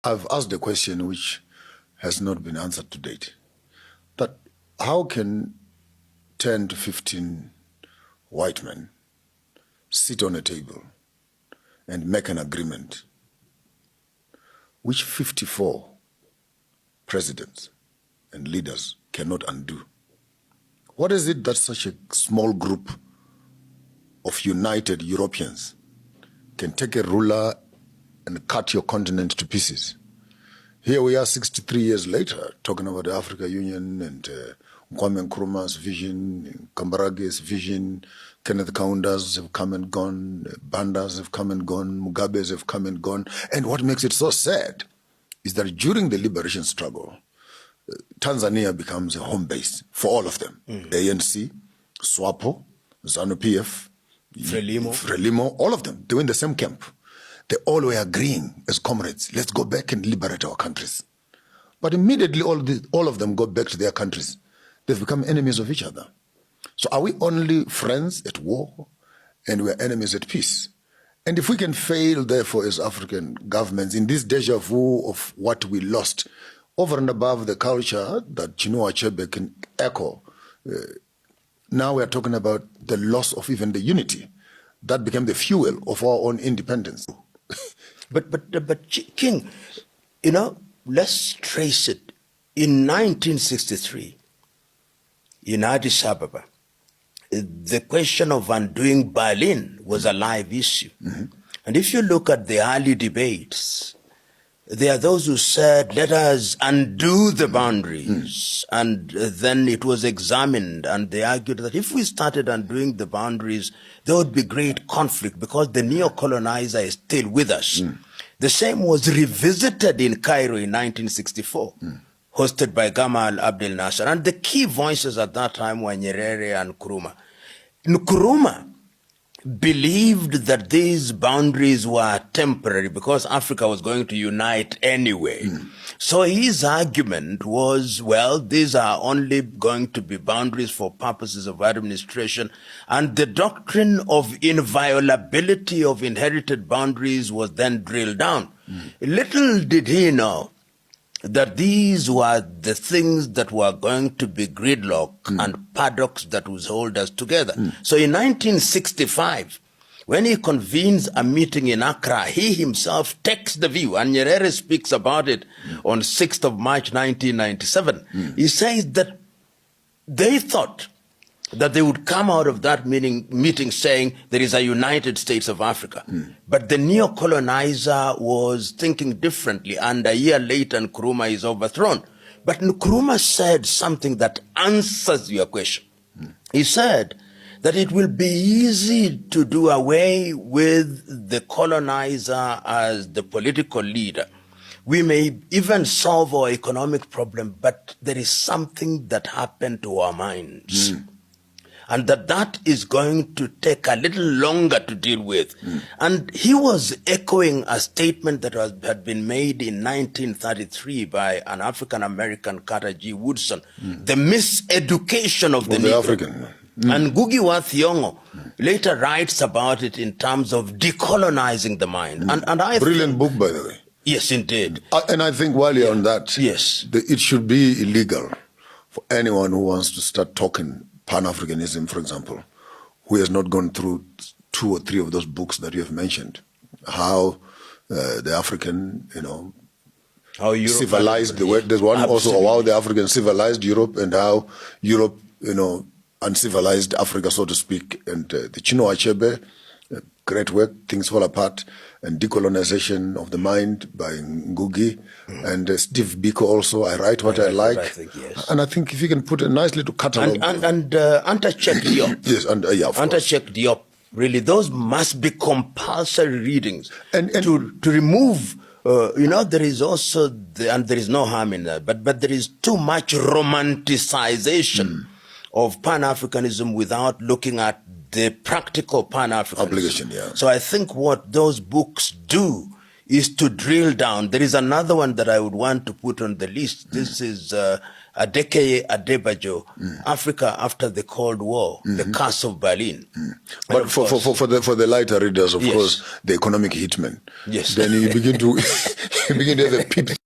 I've asked a question which has not been answered to date. That how can 10 to 15 white men sit on a table and make an agreement which 54 presidents and leaders cannot undo? What is it that such a small group of united Europeans can take a ruler and cut your continent to pieces? Here we are 63 years later talking about the Africa Union and Kwame Nkrumah's vision, Kambarage's vision, Kenneth Kaunda's have come and gone, Banda's have come and gone, Mugabe's have come and gone. And what makes it so sad is that during the liberation struggle, Tanzania becomes a home base for all of them. ANC, SWAPO, ZANU-PF, Frelimo, all of them, they were in the same camp. They all were agreeing as comrades, let's go back and liberate our countries. But immediately all of them go back to their countries. They've become enemies of each other. So are we only friends at war and we're enemies at peace? And if we can fail, therefore, as African governments in this deja vu of what we lost, over and above the culture that Chinua Achebe can echo, now we're talking about the loss of even the unity. That became the fuel of our own independence. But King, you know, let's trace it. In 1963, in Addis Ababa, the question of undoing Berlin was a live issue. And if you look at the early debates, there are those who said, let us undo the boundaries. And then it was examined, and they argued that if we started undoing the boundaries, there would be great conflict because the neo-colonizer is still with us. The same was revisited in Cairo in 1964, hosted by Gamal Abdel Nasser. And the key voices at that time were Nyerere and Nkrumah. Nkrumah believed that these boundaries were temporary because Africa was going to unite anyway. So his argument was, well, these are only going to be boundaries for purposes of administration, and the doctrine of inviolability of inherited boundaries was then drilled down. Little did he know that these were the things that were going to be gridlock and paddocks that would hold us together. So in 1965, when he convenes a meeting in Accra, he himself takes the view, and Nyerere speaks about it on 6th of March 1997. He says that they thought that they would come out of that meeting saying there is a United States of Africa. But the neo-colonizer was thinking differently, and a year later Nkrumah is overthrown. But Nkrumah said something that answers your question. He said that it will be easy to do away with the colonizer as the political leader. We may even solve our economic problem, but there is something that happened to our minds. And that is going to take a little longer to deal with. And he was echoing a statement that had been made in 1933 by an African-American, Carter G. Woodson, the miseducation of the Negro. African. And Ngugi wa Thiong'o later writes about it in terms of decolonizing the mind. And I Brilliant book, by the way. Yes, indeed. And I think while you're on that, yes, it should be illegal for anyone who wants to start talking Pan-Africanism, for example, who has not gone through 2 or 3 of those books that you have mentioned. How the African, how Europe civilized the world. There's one absolutely. Also how the African civilized Europe and how Europe, uncivilized Africa, so to speak. And the Chinua Achebe, great work, Things Fall Apart, and Decolonization of the Mind by Ngugi, and Steve Biko also, I Write What I Like. I think, yes. And I think if you can put a nice little catalog. And Antachek Diop. Yes, yeah, of course. Antachek Diop, really, those must be compulsory readings. And to remove, there is also, and there is no harm in that, but there is too much romanticization of Pan-Africanism without looking at the practical Pan-Africanism. Obligation, yeah. So I think what those books do is to drill down. There is another one that I would want to put on the list. This is a Adekeye Adebayo, Africa after the Cold War, the curse of Berlin. But for the lighter readers, of Yes. course, the economic hitman. Yes. Then you begin to you begin to have a peep